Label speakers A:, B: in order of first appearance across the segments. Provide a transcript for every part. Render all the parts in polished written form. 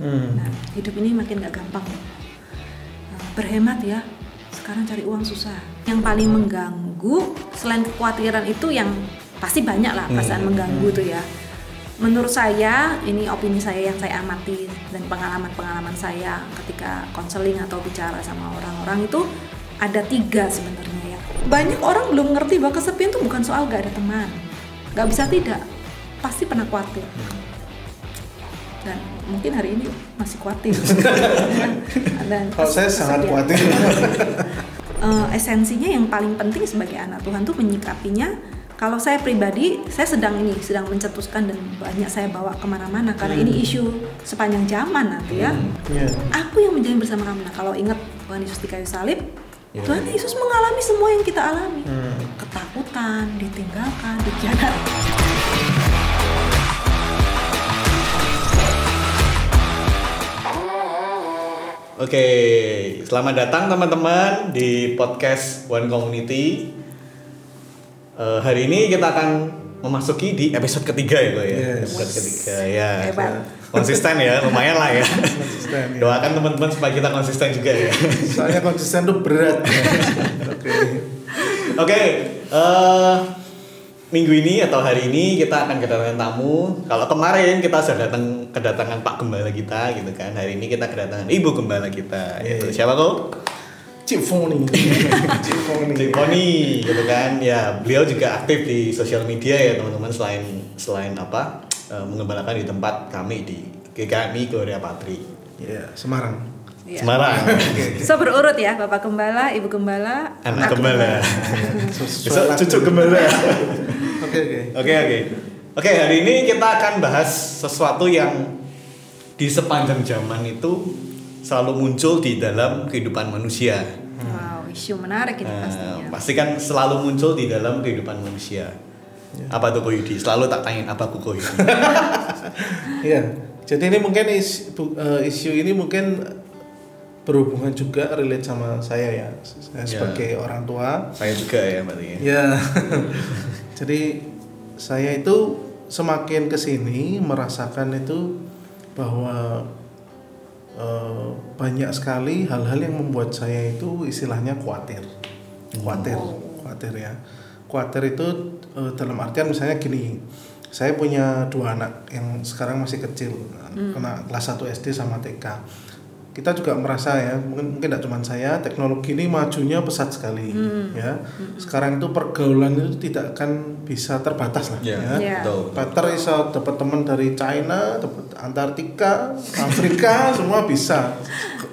A: Nah, hidup ini makin gak gampang. Berhemat ya, sekarang cari uang susah. Yang paling mengganggu selain kekhawatiran itu yang pasti banyak lah perasaan mengganggu tuh ya. Menurut saya, ini opini saya yang saya amati dan pengalaman-pengalaman saya ketika konseling atau bicara sama orang-orang itu ada 3 sebenarnya ya. Banyak orang belum ngerti bahwa kesepian itu bukan soal gak ada teman. Gak bisa tidak, pasti pernah khawatir. Dan mungkin hari ini masih khawatir.
B: Kalau saya sangat khawatir.
A: Esensinya yang paling penting sebagai anak Tuhan tuh menyikapinya. Kalau saya pribadi, saya sedang mencetuskan dan banyak saya bawa kemana-mana karena ini isu sepanjang zaman nanti ya. Aku yang menjalin bersama kamu. Nah, kalau ingat Tuhan Yesus di kayu salib, Tuhan Yesus mengalami semua yang kita alami. Ketakutan, ditinggalkan, dikhianati.
C: Oke, selamat datang teman-teman di podcast One Community. Hari ini kita akan memasuki di episode ketiga ya Ko ya. Episode ketiga ya.
A: Hebat.
C: Konsisten ya, lumayan lah ya.
B: Konsisten, ya.
C: Doakan teman-teman supaya kita konsisten juga ya.
B: Soalnya konsisten tuh berat.
C: Oke, minggu ini atau hari ini kita akan kedatangan tamu. Kalau kemarin kita sudah kedatangan Pak Gembala kita gitu kan. Hari ini kita kedatangan Ibu Gembala kita. Yaitu siapa kok?
B: Cik Foni
C: gitu kan. Ya, beliau juga aktif di sosial media ya teman-teman, selain mengembalakan di tempat kami di GKMI Gloria Patri.
B: Ya, Semarang.
A: Ya.
C: Semarang.
A: So berurut ya, Bapak Gembala, Ibu Gembala,
C: Anak Gembala. Cucu Gembala. Oke, hari ini kita akan bahas sesuatu yang di sepanjang zaman itu selalu muncul di dalam kehidupan manusia.
A: Wow, isu menarik ini pastinya.
C: Pasti kan selalu muncul di dalam kehidupan manusia. Apa tuh Ko Yudi? Selalu tak tanyain apa Ko Yudi.
B: Iya. Jadi ini mungkin isu ini mungkin berhubungan juga relate sama saya ya. Saya sebagai orang tua.
C: Saya juga ya berarti.
B: Ya. Jadi saya itu semakin kesini merasakan itu bahwa banyak sekali hal-hal yang membuat saya itu istilahnya khawatir ya. Khawatir itu dalam artian misalnya gini, saya punya 2 anak yang sekarang masih kecil, kena kelas 1 SD sama TK. Kita juga merasa ya, mungkin tidak cuma saya, teknologi ini majunya pesat sekali ya. Sekarang itu pergaulan itu tidak akan bisa terbatas lah ya. Peter bisa dapat teman dari China, dapat Antartika, Afrika, semua bisa.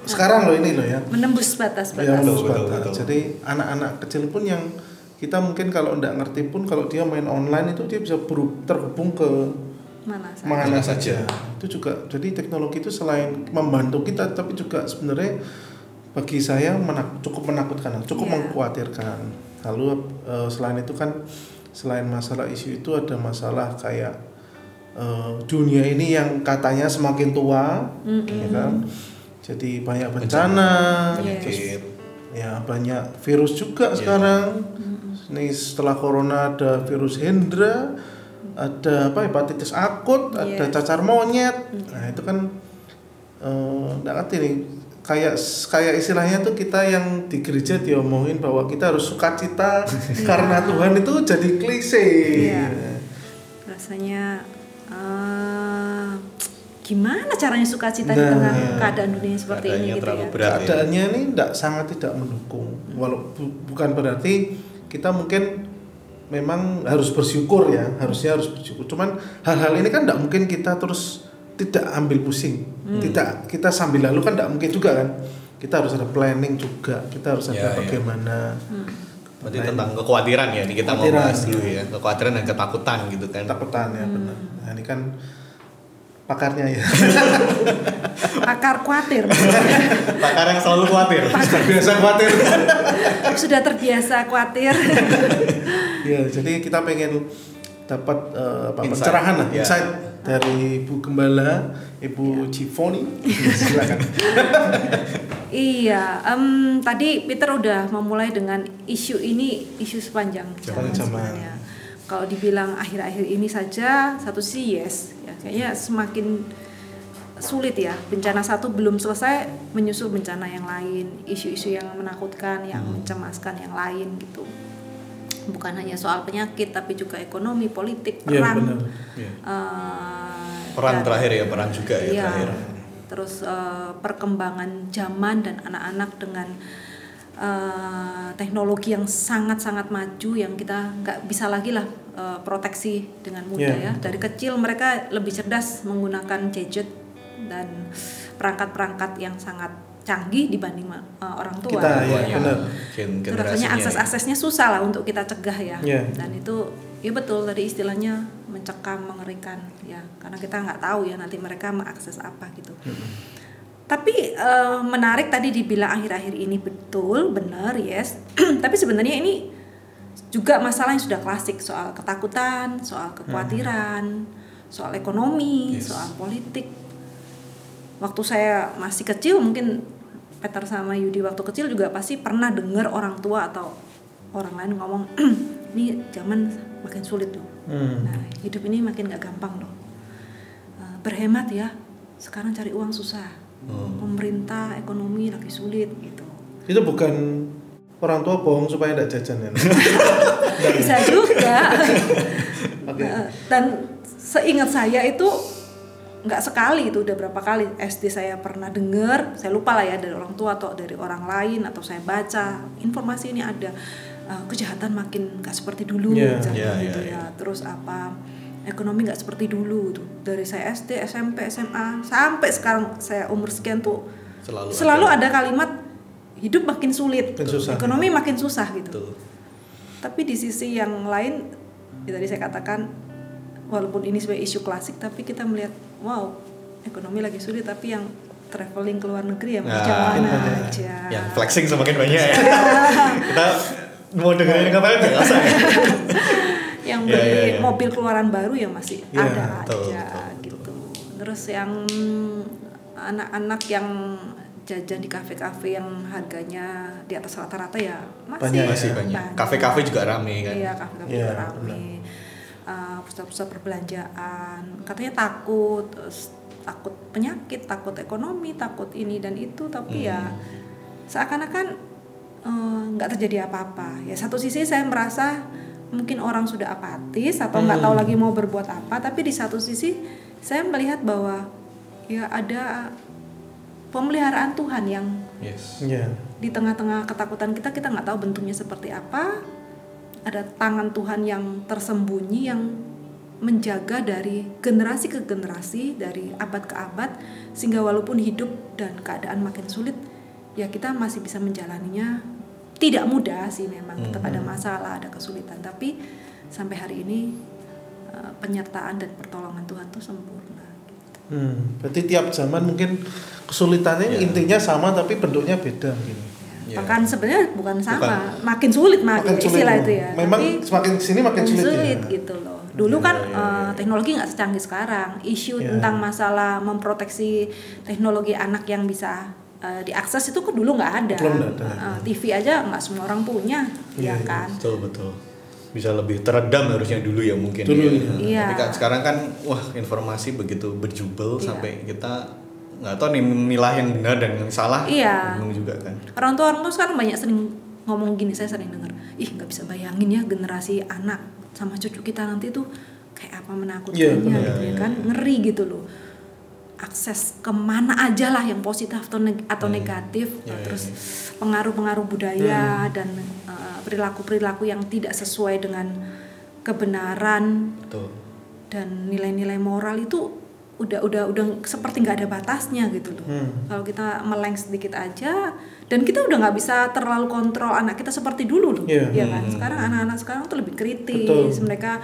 B: Sekarang loh ini loh ya.
A: Menembus batas-batas.
B: Ya, betul. Jadi anak-anak kecil pun yang kita mungkin kalau tidak ngerti pun kalau dia main online itu dia bisa terhubung ke mana saja. Itu juga, jadi teknologi itu selain membantu kita tapi juga sebenarnya bagi saya cukup menakutkan, cukup mengkhawatirkan. Lalu selain itu kan, selain masalah isu itu ada masalah kayak dunia ini yang katanya semakin tua, ya kan? Jadi banyak bencana, terus, ya banyak virus juga sekarang. Ini setelah corona ada virus Hendra, ada hepatitis akut, ada cacar monyet. Nah itu kan nggak ngerti nih, kayak istilahnya tuh kita yang di gereja diomongin bahwa kita harus sukacita karena Tuhan itu jadi klise.
A: Rasanya gimana caranya sukacita di tengah keadaan dunia seperti ini gitu ya.
B: Keadaannya ini sangat tidak mendukung. Bukan berarti kita mungkin memang harus bersyukur ya, harusnya harus bersyukur. Cuman hal-hal ini kan tidak mungkin kita terus tidak ambil pusing. Kita sambil lalu kan tidak mungkin juga kan. Kita harus ada planning juga. Kita harus ada bagaimana.
C: Berarti tentang kekhawatiran ya, ini kita mau bahas dulu ya. Kekhawatiran dan ketakutan gitu kan.
B: Ketakutan ya benar. Nah, ini kan pakarnya ya.
A: Pakar khawatir.
C: Pakar yang selalu khawatir.
B: Biasa khawatir.
A: Sudah terbiasa khawatir.
B: Ya, jadi kita pengen dapat pencerahan lah, insight dari Ibu Gembala, Ibu Cifoni. Silakan.
A: Iya, tadi Peter udah memulai dengan isu sepanjang zaman sebenarnya. Kalau dibilang akhir-akhir ini saja, satu sih yes, ya kayaknya semakin sulit ya. Bencana satu belum selesai, menyusul bencana yang lain, isu-isu yang menakutkan, yang mencemaskan yang lain gitu. Bukan hanya soal penyakit, tapi juga ekonomi, politik, perang.
C: Perang terakhir ya, perang juga ya terakhir.
A: Terus perkembangan zaman dan anak-anak dengan teknologi yang sangat-sangat maju, yang kita nggak bisa lagi lah proteksi dengan mudah ya. Dari kecil mereka lebih cerdas menggunakan gadget dan perangkat-perangkat yang sangat canggih dibanding orang tua. Rasanya akses-aksesnya susah lah untuk kita cegah ya. Dan itu ya betul tadi istilahnya mencekam, mengerikan ya, karena kita nggak tahu ya nanti mereka mengakses apa gitu. Tapi menarik tadi dibilang akhir-akhir ini, betul, benar, yes. Tapi sebenarnya ini juga masalah yang sudah klasik, soal ketakutan, soal kekhawatiran, soal ekonomi, soal politik. Waktu saya masih kecil, mungkin Peter sama Yudi waktu kecil juga pasti pernah dengar orang tua atau orang lain ngomong, ini zaman makin sulit loh. Nah, hidup ini makin gak gampang loh. Berhemat ya, sekarang cari uang susah. Pemerintah, ekonomi lagi sulit gitu.
B: Itu bukan orang tua bohong supaya tidak jajan ya?
A: Bisa juga. Dan seingat saya itu nggak sekali, itu udah berapa kali SD saya pernah dengar, saya lupa lah ya, dari orang tua atau dari orang lain, atau saya baca informasi ini ada kejahatan makin nggak seperti dulu, terus apa, ekonomi nggak seperti dulu tuh. Dari saya SD, SMP, SMA sampai sekarang saya umur sekian tuh selalu ada kalimat hidup makin sulit, ekonomi makin susah gitu. Betul. Tapi di sisi yang lain, ya tadi saya katakan, walaupun ini sebagai isu klasik, tapi kita melihat, wow, ekonomi lagi sulit, tapi yang traveling ke luar negeri ya jalan aja.
C: Yang flexing semakin banyak ya. Kita mau dengerin kapan nggak usah ya.
A: Yang beli mobil keluaran baru ya masih ada aja gitu. Terus yang anak-anak yang jajan di kafe-kafe yang harganya di atas rata-rata ya masih banyak. Kafe-kafe juga rame kan. Iya, kafe-kafe juga rame. Pusat-pusat perbelanjaan katanya takut penyakit, takut ekonomi, takut ini dan itu, tapi ya seakan-akan nggak terjadi apa-apa. Ya satu sisi saya merasa mungkin orang sudah apatis atau nggak tahu lagi mau berbuat apa, tapi di satu sisi saya melihat bahwa ya ada pemeliharaan Tuhan yang di tengah-tengah ketakutan kita nggak tahu bentuknya seperti apa. Ada tangan Tuhan yang tersembunyi yang menjaga dari generasi ke generasi, dari abad ke abad, sehingga walaupun hidup dan keadaan makin sulit, ya kita masih bisa menjalaninya. Tidak mudah sih memang, tetap ada masalah, ada kesulitan, tapi sampai hari ini penyertaan dan pertolongan Tuhan itu sempurna.
B: Berarti tiap zaman mungkin kesulitannya intinya sama tapi bentuknya beda gitu.
A: Bahkan sebenarnya bukan sama, makin sulit istilah itu ya.
B: Memang tapi semakin kesini makin sulit ya.
A: Gitu loh. Dulu kan teknologi nggak secanggih sekarang. Isu tentang masalah memproteksi teknologi anak yang bisa diakses itu kan dulu nggak ada. TV aja nggak semua orang punya, ya kan.
C: Betul. Bisa lebih teredam harusnya dulu ya mungkin. Tapi kan sekarang kan informasi begitu berjubel sampai kita nggak tahu nih milah yang benar dan yang salah. Bingung juga kan.
A: Orang tua sekarang banyak sering ngomong gini, saya sering dengar, nggak bisa bayangin ya generasi anak sama cucu kita nanti tuh kayak apa menakutkannya gitu ya kan, ngeri gitu loh. Akses kemana aja lah yang positif atau negatif, terus pengaruh-pengaruh budaya dan perilaku-perilaku yang tidak sesuai dengan kebenaran. Betul. Dan nilai-nilai moral itu udah seperti nggak ada batasnya gitu loh. Kalau kita meleng sedikit aja, dan kita udah nggak bisa terlalu kontrol anak kita seperti dulu loh, ya kan. Sekarang anak-anak sekarang tuh lebih kritis, mereka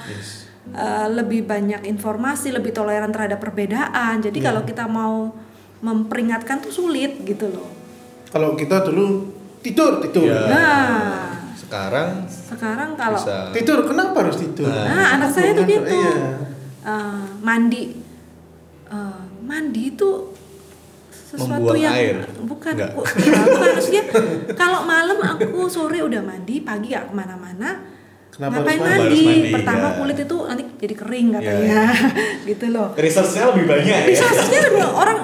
A: lebih banyak informasi, lebih toleran terhadap perbedaan. Jadi kalau kita mau memperingatkan tuh sulit gitu loh.
B: Kalau kita dulu tidur.
A: Nah,
B: sekarang
A: kalau
B: tidur kenapa harus tidur?
A: Nah, anak saya tuh gitu. Mandi itu sesuatu
C: membuang
A: yang
C: air.
A: Bukan maksudnya kalau malam aku sore udah mandi, pagi gak kemana-mana. Ngapain mandi? Pertama kulit itu nanti jadi kering katanya, gitu loh.
C: Researchnya lebih banyak.
A: Researchnya lebih orang.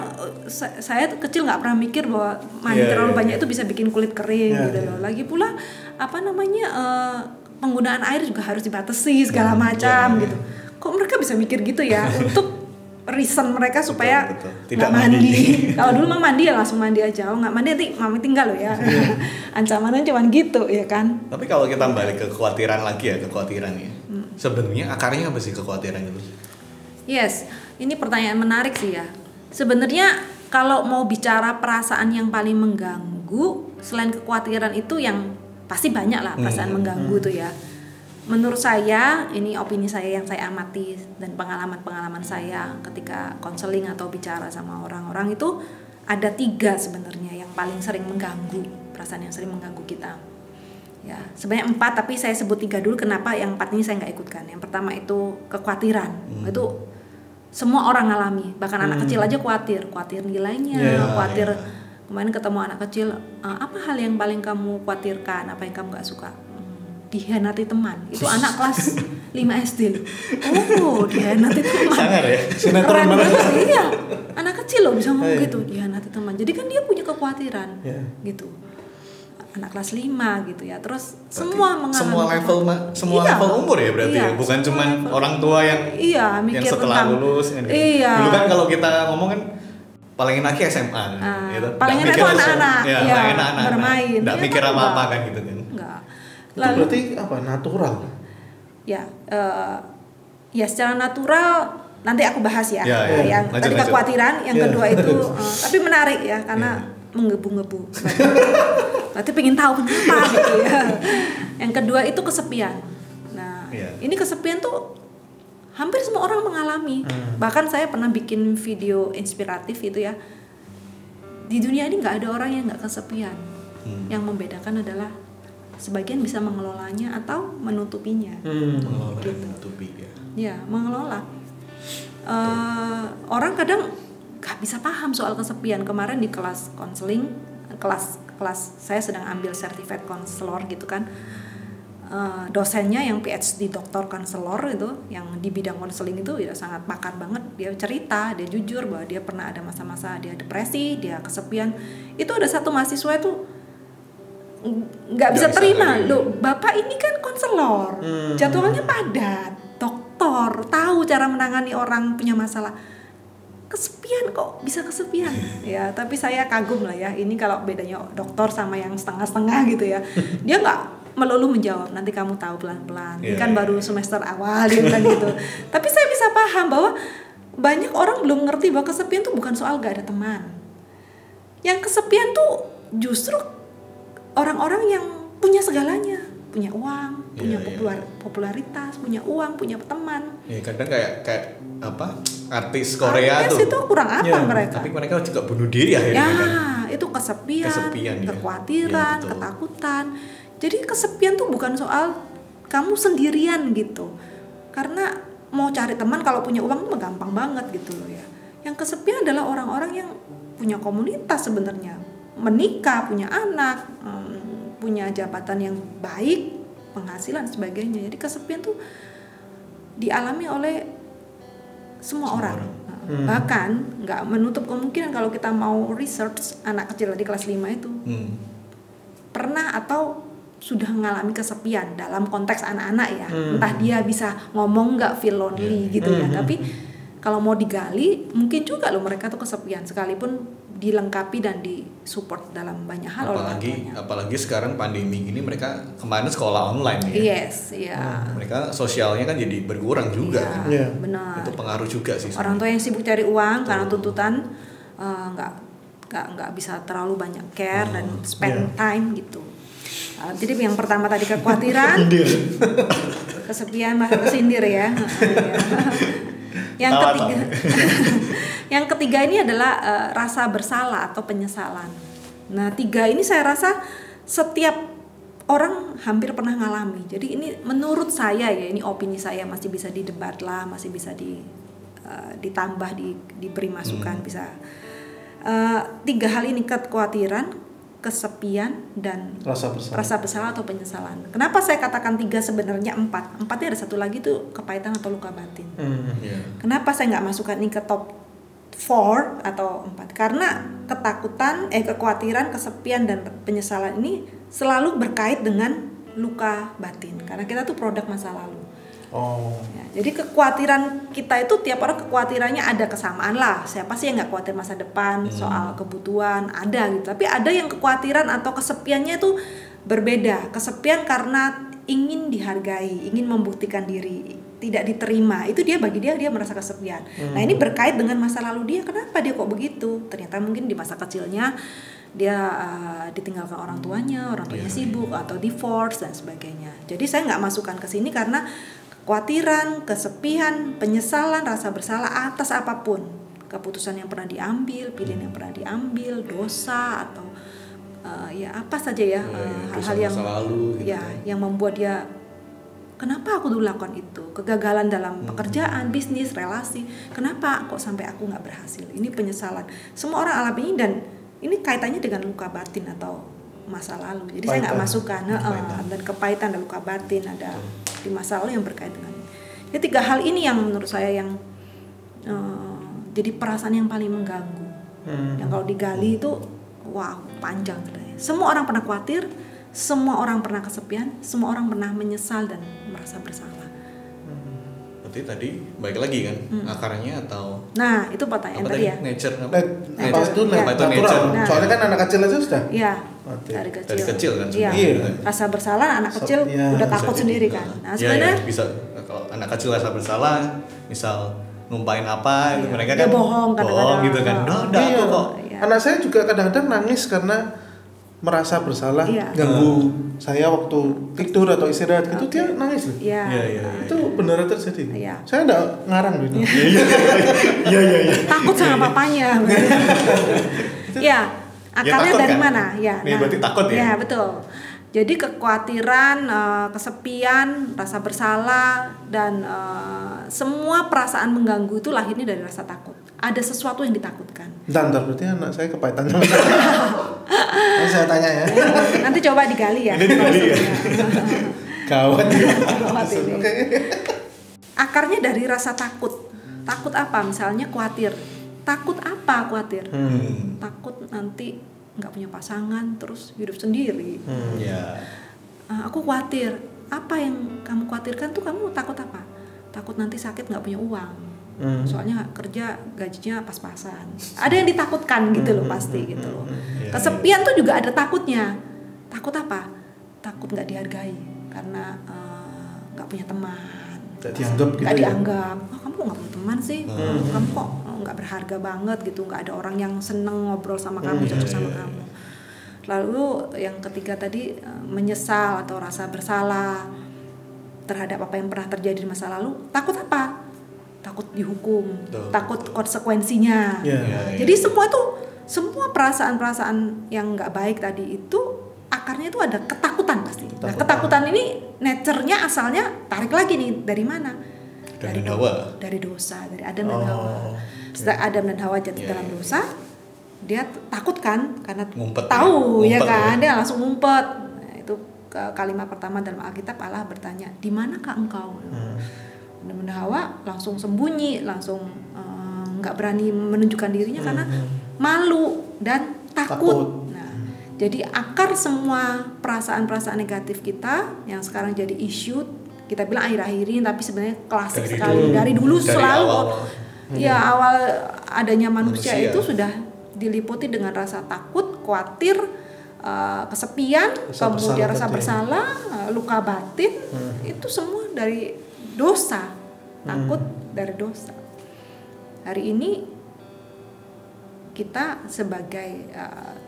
A: Saya kecil nggak pernah mikir bahwa mandi terlalu banyak itu bisa bikin kulit kering, gitu loh. Lagi pula penggunaan air juga harus dibatasi segala macam gitu. Kok mereka bisa mikir gitu ya untuk reason mereka supaya
C: tidak
A: mandi. Kalau dulu mah mandi ya langsung mandi aja. Oh nggak mandi nanti mami tinggal loh ya. Ancamannya cuma gitu ya kan.
C: Tapi kalau kita balik ke kekhawatiran lagi ya, sebenarnya akarnya apa sih kekhawatiran itu?
A: Yes, ini pertanyaan menarik sih ya. Sebenarnya kalau mau bicara perasaan yang paling mengganggu selain kekhawatiran itu yang pasti banyak lah perasaan mengganggu tuh ya. Menurut saya, ini opini saya yang saya amati dan pengalaman saya ketika konseling atau bicara sama orang-orang itu ada 3 sebenarnya yang paling sering mengganggu, perasaan yang sering mengganggu kita. Ya, sebenarnya 4 tapi saya sebut 3 dulu. Kenapa yang 4 ini saya nggak ikutkan? Yang pertama itu kekhawatiran. Itu semua orang ngalami, bahkan anak kecil aja khawatir nilainya, khawatir. Kemarin ketemu anak kecil, apa hal yang paling kamu khawatirkan, apa yang kamu gak suka? Dihianati teman. Itu anak kelas 5 SD. Oh, dihianati teman.
C: Sangar ya?
A: Keren banget. Iya, anak kecil loh bisa ngomong gitu, dihianati teman. Jadi kan dia punya kekhawatiran gitu. Anak kelas 5 gitu ya. Terus berarti semua mengalami
C: level umur ya berarti ya. Bukan cuma orang tua yang
A: mikir
C: setelah lulus kan gitu. Dulu kan kalau kita ngomong kan paling enaknya SMA gitu.
A: Paling enak itu anak-anak bermain.
C: Enggak mikir apa-apa kan gitu kan.
A: Enggak.
B: Lalu, itu berarti apa? Natural.
A: Ya secara natural nanti aku bahas ya. Yang tadi kekhawatiran, yang kedua itu tapi menarik ya karena menggebu-gebu. Berarti pengen tahu kenapa gitu ya. Yang kedua itu kesepian. Nah, ini kesepian tuh hampir semua orang mengalami. Bahkan saya pernah bikin video inspiratif itu ya. Di dunia ini nggak ada orang yang nggak kesepian. Yang membedakan adalah sebagian bisa mengelolanya atau menutupinya.
C: Menutupi ya.
A: Ya, mengelola. Orang kadang nggak bisa paham soal kesepian. Kemarin di kelas konseling, kelas saya sedang ambil sertifikat konselor gitu kan. Dosennya yang PhD doktor konselor itu yang di bidang konseling itu ya sangat pakar banget. Dia cerita, dia jujur bahwa dia pernah ada masa-masa dia depresi, dia kesepian. Itu ada satu mahasiswa itu nggak bisa terima. Loh, Bapak ini kan konselor, jadwalnya padat, dokter, tahu cara menangani orang punya masalah. Kesepian kok bisa kesepian ya, tapi saya kagum lah ya. Ini kalau bedanya dokter sama yang setengah-setengah gitu ya. Dia nggak melulu menjawab, nanti kamu tahu pelan-pelan. Ini kan baru semester awal dia bilang gitu. Tapi saya bisa paham bahwa banyak orang belum ngerti bahwa kesepian tuh bukan soal gak ada teman. Yang kesepian tuh justru orang-orang yang punya segalanya, punya uang, punya popularitas, punya uang, punya teman.
C: Kadang kayak apa? Artis Korea
A: artis
C: tuh.
A: Itu kurang apa mereka?
C: Tapi mereka juga bunuh diri akhirnya kan.
A: Itu kesepian kekhawatiran, ketakutan. Jadi kesepian tuh bukan soal kamu sendirian gitu. Karena mau cari teman kalau punya uang tuh gampang banget gitu loh ya. Yang kesepian adalah orang-orang yang punya komunitas sebenarnya. Menikah, punya anak, punya jabatan yang baik, penghasilan sebagainya. Jadi kesepian tuh dialami oleh semua orang. Bahkan nggak menutup kemungkinan kalau kita mau research anak kecil di kelas 5 itu pernah atau sudah mengalami kesepian dalam konteks anak-anak ya. Entah dia bisa ngomong nggak feel lonely gitu ya. Tapi kalau mau digali mungkin juga loh mereka tuh kesepian sekalipun dilengkapi dan disupport dalam banyak hal.
C: Apalagi sekarang pandemi gini mereka kemarin sekolah online ya.
A: Yes, ya.
C: Mereka sosialnya kan jadi berkurang juga.
A: Iya, benar.
C: Itu pengaruh juga sih.
A: Orang tua yang sibuk cari uang karena tuntutan nggak bisa terlalu banyak care dan spend time gitu. Jadi yang pertama tadi kekhawatiran, kesepian, kesindir ya. Yang ketiga ini adalah rasa bersalah atau penyesalan. Nah 3 ini saya rasa setiap orang hampir pernah ngalami. Jadi ini menurut saya ya, ini opini saya, masih bisa didebat lah, masih bisa ditambah, diberi masukan bisa. 3 hal ini, kekhawatiran, kesepian, dan
B: rasa
A: bersalah atau penyesalan. Kenapa saya katakan 3 sebenarnya 4? 4-nya ada satu lagi tuh kepahitan atau luka batin. Kenapa saya nggak masukkan ini ke top 4 atau 4? Karena kekhawatiran, kesepian, dan penyesalan ini selalu berkait dengan luka batin. Karena kita tuh produk masa lalu. Ya, jadi kekhawatiran kita itu tiap orang kekhawatirannya ada kesamaan lah. Siapa sih yang nggak khawatir masa depan, soal kebutuhan ada gitu. Tapi ada yang kekhawatiran atau kesepiannya itu berbeda. Kesepian karena ingin dihargai, ingin membuktikan diri, tidak diterima. Itu bagi dia merasa kesepian. Nah ini berkait dengan masa lalu dia. Kenapa dia kok begitu? Ternyata mungkin di masa kecilnya dia ditinggalkan orang tuanya sibuk atau divorce dan sebagainya. Jadi saya nggak masukkan ke sini karena kekhawatiran, kesepian, penyesalan, rasa bersalah atas apapun, keputusan yang pernah diambil, pilihan yang pernah diambil, dosa atau ya apa saja ya, hal-hal yang lalu, gitu. Yang membuat dia kenapa aku dulu lakukan itu, kegagalan dalam pekerjaan, bisnis, relasi, kenapa kok sampai aku nggak berhasil, ini penyesalan. Semua orang alami ini, dan ini kaitannya dengan luka batin atau masa lalu. Jadi saya nggak masukkan dan kepahitan dan luka batin ada di masa lalu yang berkait dengan ini. Jadi 3 hal ini yang menurut saya yang jadi perasaan yang paling mengganggu. Yang kalau digali itu panjang sebenarnya. Semua orang pernah khawatir, semua orang pernah kesepian, semua orang pernah menyesal dan merasa bersalah.
C: Berarti tadi baik lagi kan akarnya atau?
A: Nah itu pertanyaan tadi ya.
C: Nature.
B: Itu nature. Soalnya kan anak kecil aja sudah.
A: Iya. Dari kecil kan. Iya. Rasa bersalah anak kecil udah takut sendiri kan. Nah sebenarnya
C: bisa kalau anak kecil rasa bersalah, misal numpain apa, mereka kan
A: bohong
C: gitu kan. Aku kok.
B: Anak saya juga kadang-kadang nangis karena merasa bersalah, ganggu saya waktu tidur atau istirahat gitu, dia nangis loh. Itu benar terjadi. Saya enggak ngarang loh ini.
A: Takut sama papanya. Akarnya dari mana?
C: Berarti takut ya?
A: Ya, betul. Jadi kekhawatiran, kesepian, rasa bersalah, dan semua perasaan mengganggu itu lahirnya dari rasa takut. Ada sesuatu yang ditakutkan.
B: Bentar, berarti anak saya kepahitan. Saya tanya ya.
A: Nanti coba digali ya.
B: Gawat ini.
A: Akarnya dari rasa takut. Takut apa? Misalnya khawatir. Takut apa khawatir? Takut nanti nggak punya pasangan, terus hidup sendiri. Aku khawatir. Apa yang kamu khawatirkan tuh, kamu takut apa? Takut nanti sakit nggak punya uang. Soalnya kerja gajinya pas-pasan. Ada yang ditakutkan gitu loh pasti gitu loh. Kesepian tuh juga ada takutnya. Takut apa? Takut nggak dihargai karena nggak punya teman. Nggak dianggap. Kamu nggak punya teman sih. Kamu kok nggak berharga banget gitu. Nggak ada orang yang seneng ngobrol sama kamu, cocok sama kamu. Lalu yang ketiga tadi menyesal atau rasa bersalah terhadap apa yang pernah terjadi di masa lalu. Takut apa? Takut dihukum, takut konsekuensinya. Jadi semua perasaan-perasaan yang nggak baik tadi itu akarnya itu ada ketakutan pasti. Nah, ketakutan ini nature-nya asalnya tarik lagi nih dari mana?
C: Dari Hawa.
A: Dari dosa, dari Adam dan Hawa. Setelah Adam dan Hawa jatuh dalam dosa, dia takut kan karena tahu ya kan, dia langsung ngumpet. Nah, itu kalimat pertama dalam Alkitab, Allah bertanya, "Di manakah engkau?" Dan Hawa langsung sembunyi, langsung nggak berani menunjukkan dirinya karena malu dan takut. Nah, jadi akar semua perasaan-perasaan negatif kita yang sekarang jadi isu, kita bilang akhir-akhir ini, tapi sebenarnya klasik sekali dari dulu selalu. Awal adanya manusia itu sudah diliputi dengan rasa takut, khawatir, kesepian, kemudian rasa bersalah, luka batin, itu semua dari dosa, takut dari dosa. Hari ini kita sebagai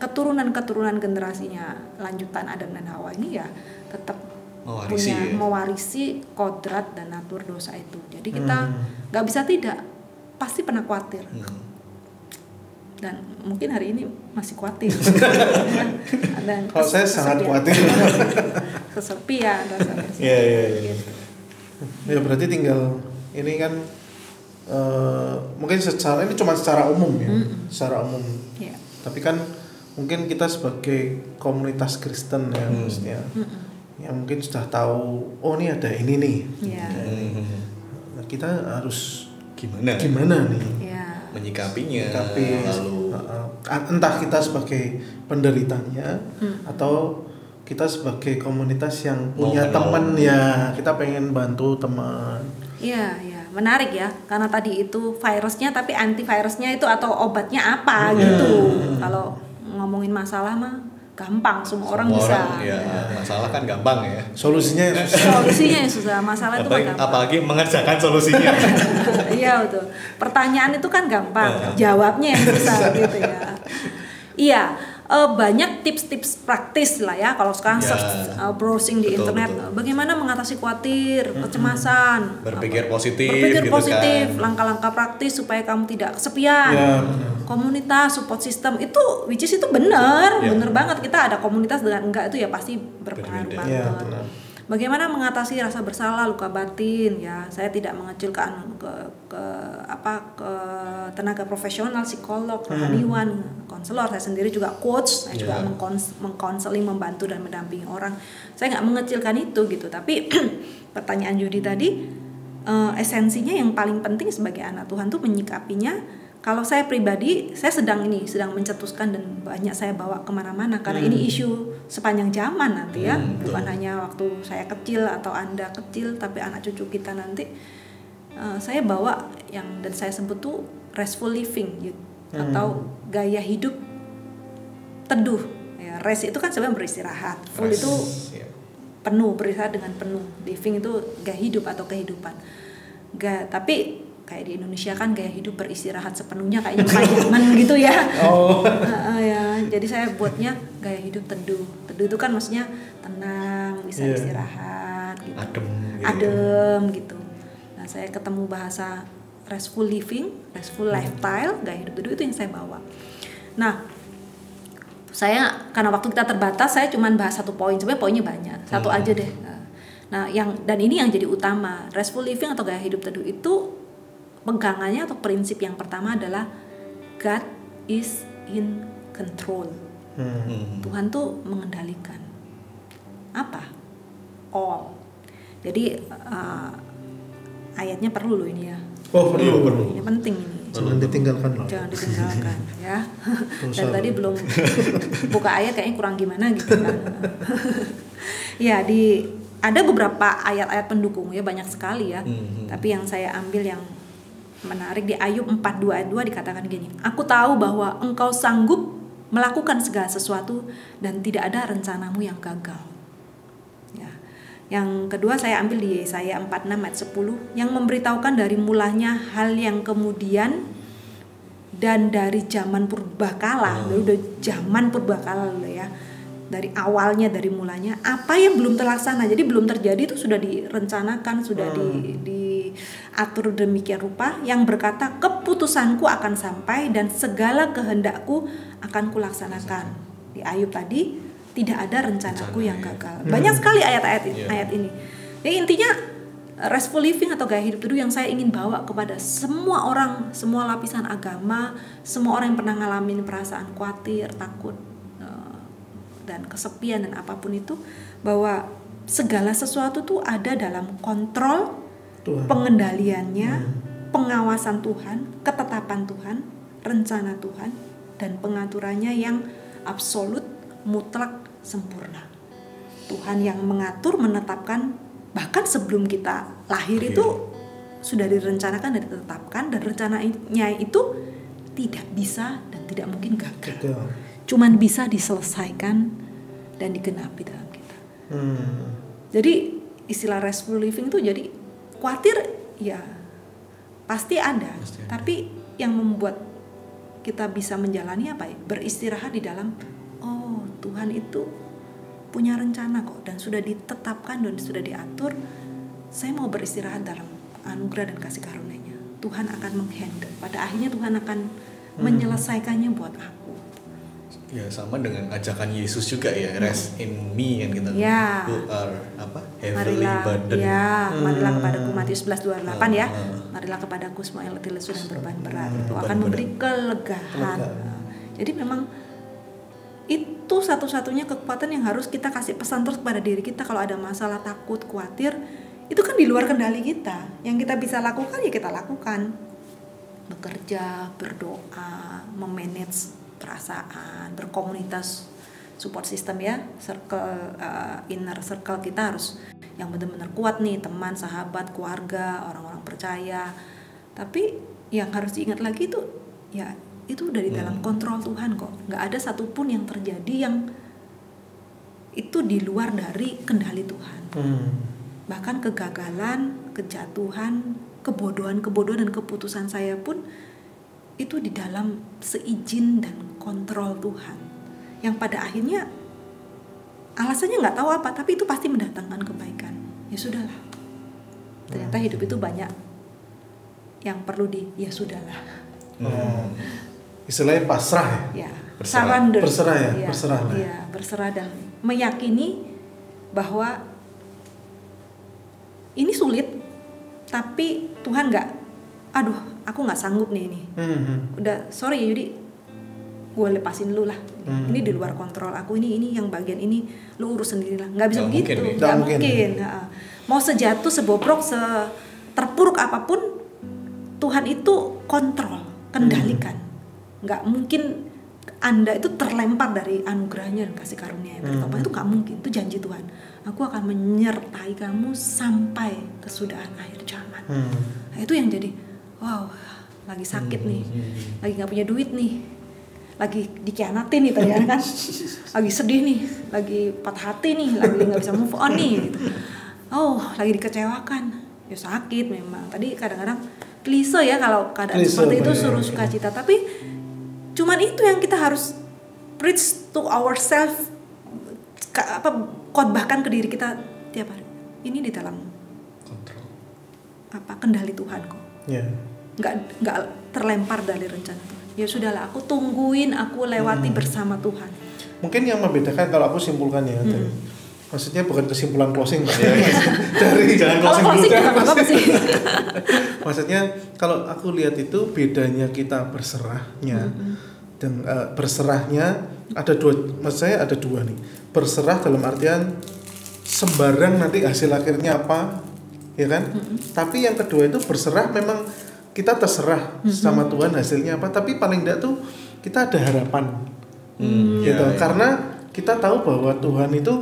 A: keturunan generasinya lanjutan Adam dan Hawa ini ya tetap mewarisi kodrat dan natur dosa itu. Jadi kita nggak bisa tidak, pasti pernah khawatir. Dan mungkin hari ini masih khawatir. Dan
B: kalau saya sangat khawatir.
A: Kesepian, rasa bersalah.
B: Ya berarti tinggal ini kan mungkin ini cuma secara umum ya, secara umum. Tapi kan mungkin kita sebagai komunitas Kristen ya maksudnya yang mungkin sudah tahu ini ada ini nih. Nah, kita harus gimana nih
C: menyikapinya,
B: lalu entah kita sebagai penderitanya atau kita sebagai komunitas yang punya teman ya, kita pengen bantu teman.
A: Iya, menarik ya, karena tadi itu virusnya tapi antivirusnya itu atau obatnya apa gitu. Kalau ngomongin masalah mah gampang, semua orang bisa.
C: Masalah kan gampang ya.
B: Solusinya
A: yang susah, masalah itu gampang.
C: Apalagi mengerjakan solusinya.
A: Iya betul. Pertanyaan itu kan gampang, jawabnya yang susah gitu ya. Iya. Banyak tips-tips praktis lah ya kalau sekarang search browsing di internet. Bagaimana mengatasi khawatir, kecemasan,
C: berpikir positif,
A: kan. Langkah-langkah praktis supaya kamu tidak kesepian. Komunitas, support system itu which is itu benar banget. Kita ada komunitas dengan enggak itu ya pasti berpengaruh banget. Bagaimana mengatasi rasa bersalah, luka batin ya. Saya tidak mengecilkan ke tenaga profesional, psikolog, rohaniwan, konselor. Saya sendiri juga coach, saya juga mengkonseling, membantu dan mendampingi orang. Saya nggak mengecilkan itu gitu. Tapi pertanyaan Yudi tadi, esensinya yang paling penting sebagai anak Tuhan tuh menyikapinya. Kalau saya pribadi, saya sedang mencetuskan dan banyak saya bawa kemana-mana karena ini isu sepanjang zaman nanti ya, bukan hanya waktu saya kecil atau Anda kecil, tapi anak cucu kita nanti. Saya bawa dan saya sebut tuh restful living atau gaya hidup teduh. Ya, rest itu kan sebenarnya beristirahat, full itu penuh, beristirahat dengan penuh. Living itu gaya hidup atau kehidupan. Tapi kayak di Indonesia kan gaya hidup beristirahat sepenuhnya kayaknya pajaman gitu ya. Jadi saya buatnya gaya hidup teduh. Teduh itu kan maksudnya tenang, bisa istirahat gitu. Adem gitu. Nah, saya ketemu bahasa restful living, restful lifestyle, gaya hidup teduh itu yang saya bawa. Nah, saya karena waktu kita terbatas, saya cuma bahas satu poin. Sebenarnya poinnya banyak. Satu aja deh. Nah, dan ini yang jadi utama. Restful living atau gaya hidup teduh itu pegangannya atau prinsip yang pertama adalah God is in control. Tuhan tuh mengendalikan. Apa? All. Jadi ayatnya perlu loh ini ya.
B: Perlu.
A: Ini penting ini.
B: Jangan ditinggalkan loh.
A: Jangan ditinggalkan ya. Dan tadi belum buka ayat kayaknya kurang gimana gitu kan. Ya, ada beberapa ayat-ayat pendukung ya, banyak sekali ya. Tapi yang saya ambil yang menarik di Ayub 4:2 ayat 2 dikatakan gini, aku tahu bahwa engkau sanggup melakukan segala sesuatu dan tidak ada rencanamu yang gagal. Ya. Yang kedua saya ambil di Yesaya 46 ayat 10 yang memberitahukan dari mulanya hal yang kemudian dan dari zaman purbakala, udah zaman purbakala loh ya. Dari awalnya, dari mulanya apa yang belum terlaksana, jadi belum terjadi itu sudah direncanakan, sudah diatur demikian rupa, yang berkata keputusanku akan sampai dan segala kehendakku akan kulaksanakan. Di Ayub tadi tidak ada rencanaku yang gagal. Banyak sekali ayat ini. Jadi intinya restful living atau gaya hidup teduh yang saya ingin bawa kepada semua orang, semua lapisan agama, semua orang yang pernah ngalamin perasaan khawatir, takut, dan kesepian dan apapun itu, bahwa segala sesuatu tuh ada dalam kontrol Tuhan. Pengendaliannya, pengawasan Tuhan, ketetapan Tuhan, rencana Tuhan, dan pengaturannya yang absolut, mutlak, sempurna. Tuhan yang mengatur, menetapkan, bahkan sebelum kita lahir itu sudah direncanakan dan ditetapkan, dan rencananya itu tidak bisa dan tidak mungkin gagal. Cuman bisa diselesaikan dan digenapi dalam kita. Jadi istilah restful living itu jadi khawatir ya pasti ada. Tapi yang membuat kita bisa menjalani apa ya? Beristirahat di dalam Tuhan itu punya rencana kok dan sudah ditetapkan dan sudah diatur. Saya mau beristirahat dalam anugerah dan kasih karunia-Nya. Tuhan akan menghandle. Pada akhirnya Tuhan akan menyelesaikannya buat aku.
C: Ya sama dengan ajakan Yesus juga ya, rest in me kan kita.
A: Ya.
C: Who are heavily burden.
A: Ya, marilah kepadaku, Matius 11:28 ya. Marilah kepadaku semua yang letih lesu dan beban berat. Itu akan memberi kelegaan. Jadi memang Itu satu-satunya kekuatan yang harus kita kasih pesan terus pada diri kita. Kalau ada masalah, takut, khawatir, itu kan di luar kendali kita. Yang kita bisa lakukan ya kita lakukan. Bekerja, berdoa, memanage perasaan, berkomunitas, support system ya, circle, inner circle kita harus yang benar-benar kuat nih, teman, sahabat, keluarga, orang-orang percaya. Tapi yang harus diingat lagi itu ya itu udah di dalam kontrol Tuhan kok. Nggak ada satupun yang terjadi yang itu di luar dari kendali Tuhan. Bahkan kegagalan, kejatuhan, kebodohan dan keputusan saya pun itu di dalam seizin dan kontrol Tuhan. Yang pada akhirnya alasannya nggak tahu apa, tapi itu pasti mendatangkan kebaikan. Ya sudahlah. Ternyata hidup itu banyak yang perlu ya sudahlah.
B: Istilahnya pasrah ya? Berserah ya?
A: Berserah dan meyakini bahwa ini sulit, tapi Tuhan aku nggak sanggup nih ini. Udah, sorry ya Yudi, gue lepasin lu lah. Ini di luar kontrol aku, ini yang bagian ini lu urus sendiri lah. Nggak bisa begitu, nggak mungkin. Mau sejatuh, sebobrok, terpuruk apapun, Tuhan itu kontrol, kendalikan. Nggak mungkin Anda itu terlempar dari anugerahnya dan kasih karunia yang bertobat. Itu nggak mungkin, itu janji Tuhan. Aku akan menyertai kamu sampai kesudahan akhir zaman. Nah, itu yang jadi, wow, lagi sakit nih, lagi nggak punya duit nih, lagi dikhianatin nih ternyata kan, lagi sedih nih, lagi patah hati nih, lagi nggak bisa move on nih, gitu. Lagi dikecewakan, ya sakit memang. Tadi kadang-kadang klise ya kalau keadaan seperti itu suruh sukacita, tapi cuman itu yang kita harus preach to ourselves, khotbahkan ke diri kita tiap hari. Ini di dalam kontrol kendali Tuhan kok. Nggak terlempar dari rencana Tuhan. Ya sudahlah, aku tungguin, aku lewati bersama Tuhan.
B: Mungkin yang membedakan kalau aku simpulkan ya, maksudnya bukan kesimpulan closing dari
C: jangan closing dulu.
B: Apa sih? Maksudnya kalau aku lihat itu bedanya kita berserahnya dan berserahnya ada dua. Maksud saya ada dua nih. Berserah dalam artian sembarang nanti hasil akhirnya apa, ya kan? Tapi yang kedua itu berserah memang kita terserah sama Tuhan hasilnya apa. Tapi paling enggak tuh kita ada harapan, gitu. Karena kita tahu bahwa Tuhan itu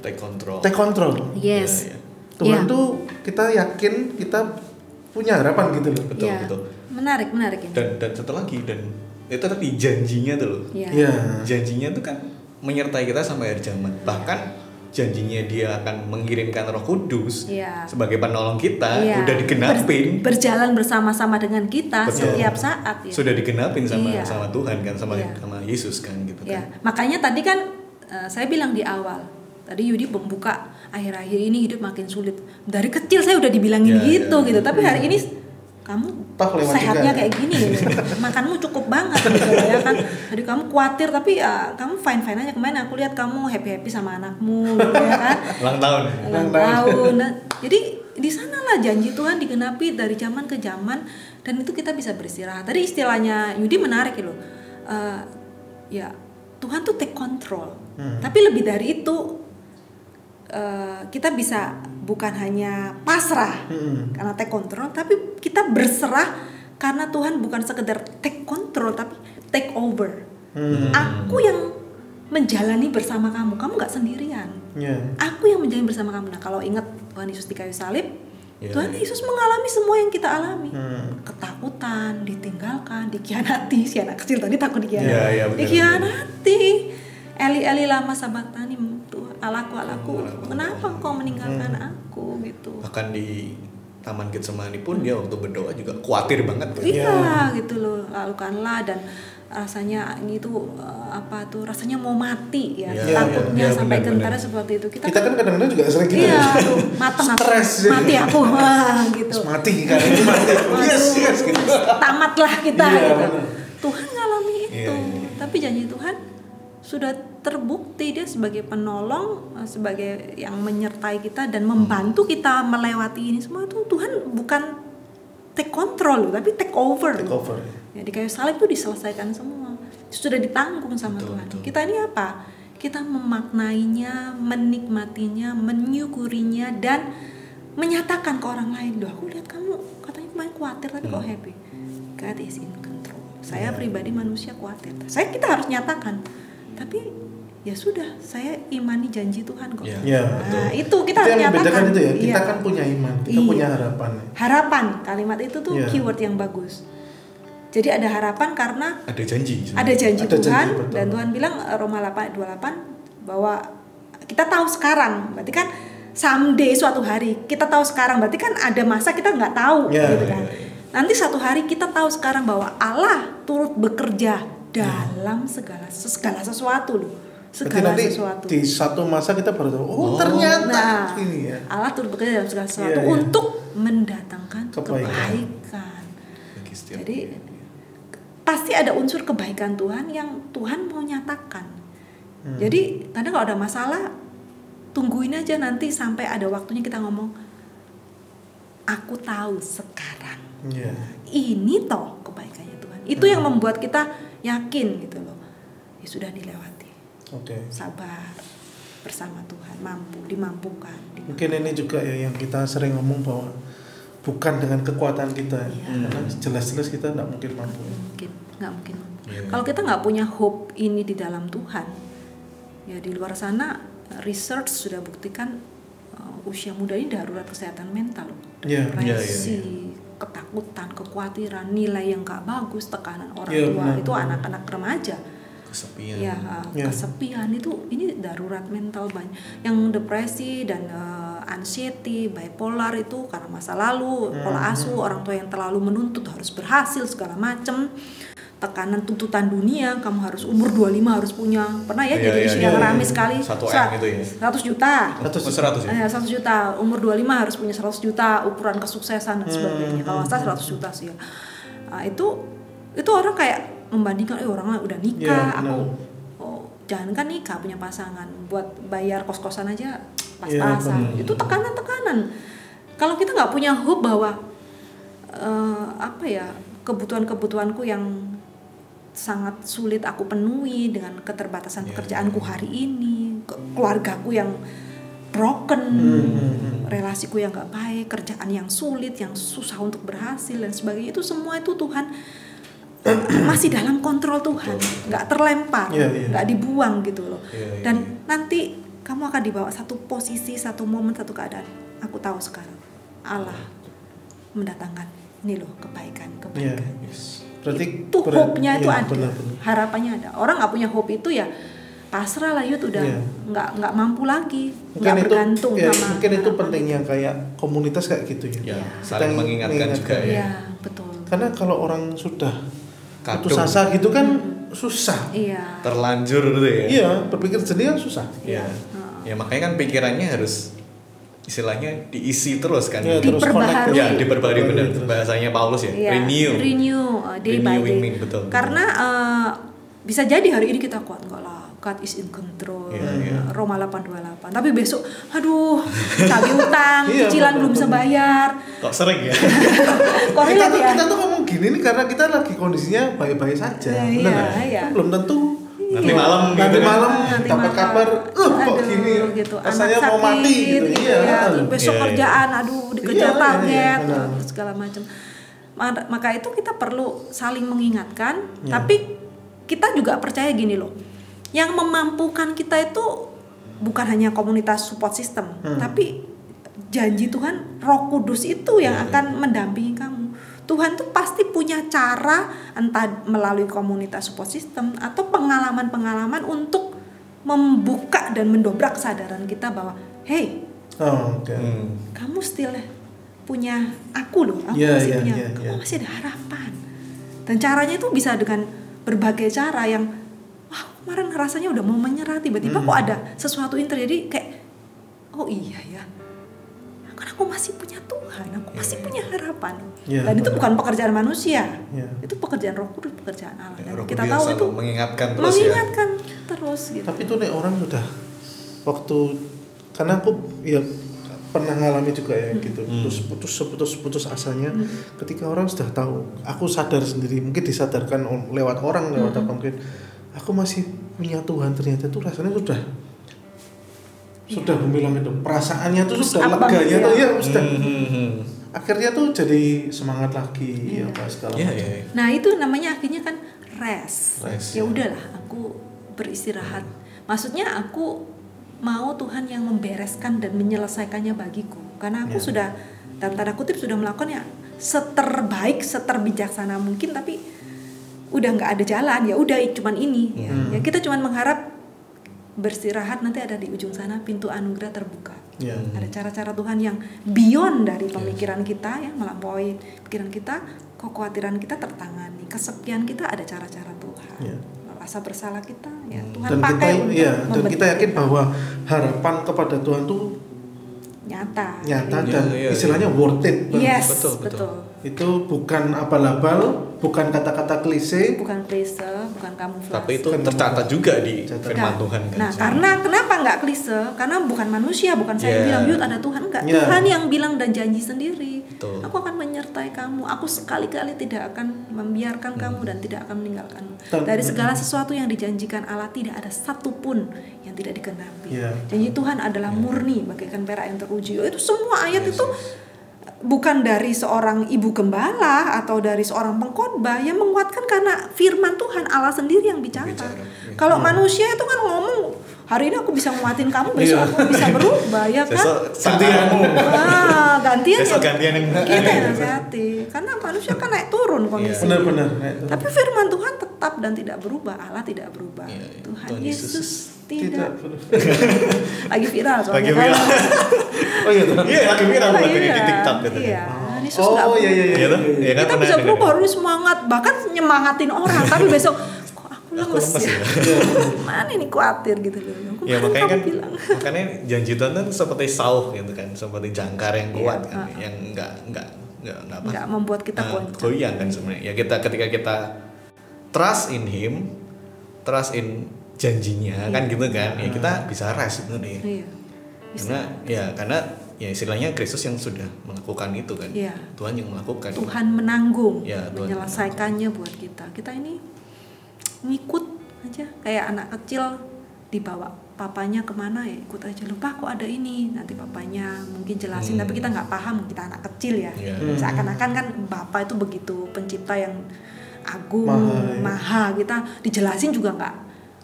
B: take control.
A: Yes.
B: Tuhan tuh kita yakin, kita punya harapan gitu loh.
C: Betul.
A: Menarik ini.
C: Dan satu lagi, dan itu tadi janjinya tuh loh. Janjinya tuh kan menyertai kita sampai akhir zaman. Bahkan janjinya dia akan mengirimkan Roh Kudus sebagai penolong kita, udah digenapin.
A: Berjalan bersama-sama dengan kita setiap saat.
C: Sudah digenapin sama Tuhan kan, sama Yesus kan gitu kan.
A: Makanya tadi kan saya bilang di awal, tadi Yudi membuka akhir-akhir ini hidup makin sulit. Dari kecil saya udah dibilangin gitu. Tapi hari ini kamu sehatnya kayak gini, makanmu cukup banget gitu ya kan. Jadi kamu khawatir tapi kamu fine aja. Kemarin aku lihat kamu happy sama anakmu gitu ya kan. Ulang tahun. Nah, jadi di sanalah janji Tuhan digenapi dari zaman ke zaman, dan itu kita bisa beristirahat. Tadi istilahnya Yudi menarik loh. Tuhan tuh take control. Tapi lebih dari itu, kita bisa bukan hanya pasrah karena take control, tapi kita berserah karena Tuhan bukan sekedar take control tapi take over. Aku yang menjalani bersama kamu nggak sendirian. Aku yang menjalani bersama kamu. Nah, kalau ingat Tuhan Yesus di kayu salib, Tuhan Yesus mengalami semua yang kita alami. Ketakutan, ditinggalkan, dikhianati. Si anak kecil tadi takut dikhianati. Dikhianati. Eli lama sabachthani, Allahku, kenapa engkau meninggalkan aku gitu.
C: Bahkan di Taman Getsemani pun dia waktu berdoa juga khawatir banget.
A: Gitu loh, lakukanlah, dan rasanya ini tuh rasanya mau mati ya, takutnya sampai gentar seperti itu.
B: Kita kan kadang-kadang juga sering gitu.
A: Mati aku gitu.
B: Mati kan, yes gitu.
A: Tamatlah kita gitu. Tuhan ngalami itu, tapi janji Tuhan sudah terbukti, dia sebagai penolong, sebagai yang menyertai kita dan membantu kita melewati ini semua. Itu Tuhan bukan take control tapi take over. Ya, di kayu salib itu diselesaikan semua. sudah ditanggung sama Tuhan. Kita ini apa? Kita memaknainya, menikmatinya, menyukurinya, dan menyatakan ke orang lain, "Loh, aku lihat kamu katanya kemarin khawatir tapi kok happy." God is in control. Saya pribadi manusia khawatir. Kita harus nyatakan. Tapi ya sudah, saya imani janji Tuhan kok. Nah, itu kita harus nyatakan.
B: Itu ya. Kita kan punya iman, kita punya harapan.
A: Harapan, kalimat itu tuh keyword yang bagus. Jadi ada harapan karena
C: ada janji
A: Tuhan, dan Tuhan bilang Roma 8:28 bahwa kita tahu sekarang, berarti kan someday, suatu hari kita tahu sekarang, berarti kan ada masa kita nggak tahu, gitu kan. Nanti suatu hari kita tahu sekarang bahwa Allah turut bekerja dalam segala sesuatu loh. Segala sesuatu. Di satu masa kita baru tahu, ternyata ini ya. Allah turut bekerja dalam segala sesuatu untuk mendatangkan kebaikan. Jadi pasti ada unsur kebaikan Tuhan yang Tuhan mau nyatakan. Jadi kadang kalau ada masalah, tungguin aja nanti sampai ada waktunya kita ngomong, aku tahu sekarang. Ini toh kebaikannya Tuhan. Itu yang membuat kita yakin gitu loh. Ya sudah dilewati. Sabar bersama Tuhan, dimampukan.
B: Mungkin ini juga ya yang kita sering ngomong bahwa bukan dengan kekuatan kita, karena jelas-jelas kita nggak mungkin mampu.
A: Nggak mungkin. Kalau kita nggak punya hope ini di dalam Tuhan, ya di luar sana research sudah buktikan usia muda ini darurat kesehatan mental, depresi, ketakutan, kekhawatiran, nilai yang nggak bagus, tekanan orang tua, itu anak-anak remaja. Kesepian itu ini darurat mental banyak. Yang depresi dan anxiety, bipolar itu karena masa lalu, pola asuh, orang tua yang terlalu menuntut harus berhasil segala macam. Tekanan tuntutan dunia, kamu harus umur 25 harus punya. Pernah ya jadi isu yang ramai sekali. 100 juta. 100 juta. Umur 25 harus punya 100 juta, ukuran kesuksesan dan sebagainya. Kalau nggak salah 100 juta sih ya. Nah, itu orang kayak membandingkan, orang udah nikah, jangan kan nikah punya pasangan, buat bayar kos-kosan aja pas-pasan. Itu tekanan-tekanan. Kalau kita nggak punya hope bahwa kebutuhan-kebutuhanku yang sangat sulit aku penuhi dengan keterbatasan pekerjaanku hari ini, keluargaku yang broken, relasiku yang nggak baik, kerjaan yang sulit, yang susah untuk berhasil dan sebagainya, itu semua itu Tuhan masih dalam kontrol Tuhan, nggak terlempar, nggak dibuang gitu loh. Dan nanti kamu akan dibawa satu posisi, satu momen, satu keadaan. Aku tahu sekarang Allah mendatangkan ini loh kebaikan.
B: Berarti
A: itu hope-nya itu ada, harapannya ada. Orang nggak punya hope itu ya pasrah lah, udah nggak mampu lagi, nggak bergantung sama.
B: Mungkin itu pentingnya kayak komunitas kayak gitu ya.
C: Saling mengingatkan juga ya.
A: Betul.
B: Karena kalau orang sudah putus asa gitu kan susah.
C: Terlanjur gitu ya.
B: Iya, berpikir jernih kan susah.
C: Ya makanya kan pikirannya harus istilahnya diisi terus kan.
A: Diperbaharui.
C: Diperbaharui benar bahasanya Paulus ya. Renew day by day. Betul.
A: Karena bisa jadi hari ini kita kuat, enggak lah, God is in control. Roma 8:28. Tapi besok cabai utang, cicilan belum sebayar.
C: Kok sering ya?
B: Kita tuh ngomong gini nih karena kita lagi kondisinya baik-baik saja. Benar. Belum tentu
C: nanti malam
B: dapat kabar kok gini
A: gitu.
B: Rasanya mau mati gitu.
A: Besok kerjaan dikejar target segala macam. Maka itu kita perlu saling mengingatkan, tapi kita juga percaya gini loh, yang memampukan kita itu bukan hanya komunitas support system, tapi janji Tuhan, Roh Kudus itu yang akan mendampingi kamu. Tuhan tuh pasti punya cara, entah melalui komunitas support system atau pengalaman-pengalaman untuk membuka dan mendobrak kesadaran kita bahwa kamu still punya aku loh, aku masih punya, kamu masih ada harapan. Dan caranya itu bisa dengan berbagai cara yang kemarin rasanya udah mau menyerah, tiba-tiba kok ada sesuatu yang terjadi kayak karena aku masih punya Tuhan, aku masih punya harapan. Dan itu bukan pekerjaan manusia, itu pekerjaan Roh Kudus, pekerjaan Allah. Dan kita tahu itu
C: mengingatkan
A: terus gitu.
B: Tapi itu nih orang udah waktu, karena aku pernah ngalami juga ya gitu. Terus putus asanya ketika orang sudah tahu. Aku sadar sendiri, mungkin disadarkan lewat orang, lewat apa mungkin. Aku masih punya Tuhan, ternyata tuh rasanya sudah gemilang itu. Perasaannya tuh sudah leganya tuh ya sudah. Akhirnya tuh jadi semangat lagi apa segala macam.
A: Nah, itu namanya akhirnya kan rest. Ya udahlah, aku beristirahat. Maksudnya aku mau Tuhan yang membereskan dan menyelesaikannya bagiku, karena aku sudah dalam tanda kutip sudah melakukan seterbaik, seterbijaksana mungkin, tapi udah nggak ada jalan, ya udah cuman ini. Ya kita cuman mengharap beristirahat, nanti ada di ujung sana pintu anugerah terbuka. Ada cara-cara Tuhan yang beyond dari pemikiran kita, ya melampaui pikiran kita, kekhawatiran kita tertangani, kesepian kita ada cara-cara Tuhan. Rasa bersalah kita, ya Tuhan
B: dan
A: pakai
B: dan kita yakin bahwa harapan kepada Tuhan tuh
A: nyata
B: dan istilahnya worth it.
A: Yes, betul.
B: Itu bukan abal-abal, bukan kata-kata klise,
A: bukan kamuflase.
C: Tapi itu tercatat juga di firman Tuhan kan.
A: Nah, karena kenapa nggak klise? Karena bukan manusia, bukan saya bilang yud ada Tuhan, enggak. Tuhan yang bilang dan janji sendiri. Betul. Aku akan menyertai kamu. Aku sekali-kali tidak akan membiarkan kamu dan tidak akan meninggalkanmu. Dari segala sesuatu yang dijanjikan Allah tidak ada satupun yang tidak digenapi. Janji Tuhan adalah murni bagaikan perak yang teruji. Itu semua ayat itu bukan dari seorang ibu gembala atau dari seorang pengkhotbah yang menguatkan, karena firman Tuhan Allah sendiri yang bicara. Kalau manusia itu kan ngomong, hari ini aku bisa nguatin kamu, besok aku bisa berubah, ya kan? Gantian kita yang nasihati. Karena manusia kan naik turun kondisinya.
B: Benar.
A: Tapi firman Tuhan tetap dan tidak berubah. Allah tidak berubah. Tuhan Yesus tidak. Lagi viral soalnya.
C: Lagi viral lagi di TikTok gitu.
A: Yesus nggak berubah. Kita bisa berubah, harus semangat, bahkan nyemangatin orang. Tapi besok lemes ya. Mana ini khawatir gitu loh.
C: Makanya janji Tuhan kan seperti sauh gitu kan, seperti jangkar yang kuat kan, yang enggak
A: membuat kita
C: goyang kan sebenarnya. Ya ketika kita trust in Him, trust in janjinya kan gitu kan, ya kita bisa rest itu nih. Karena istilahnya Kristus yang sudah melakukan itu kan. Tuhan yang melakukan.
A: Tuhan menanggung, menyelesaikannya buat kita. Kita ini ngikut aja, kayak anak kecil dibawa papanya kemana ya ikut aja, lupa kok ada ini, nanti papanya mungkin jelasin tapi kita nggak paham, kita anak kecil ya. Seakan-akan kan bapak itu begitu pencipta yang agung, maha, kita dijelasin juga nggak.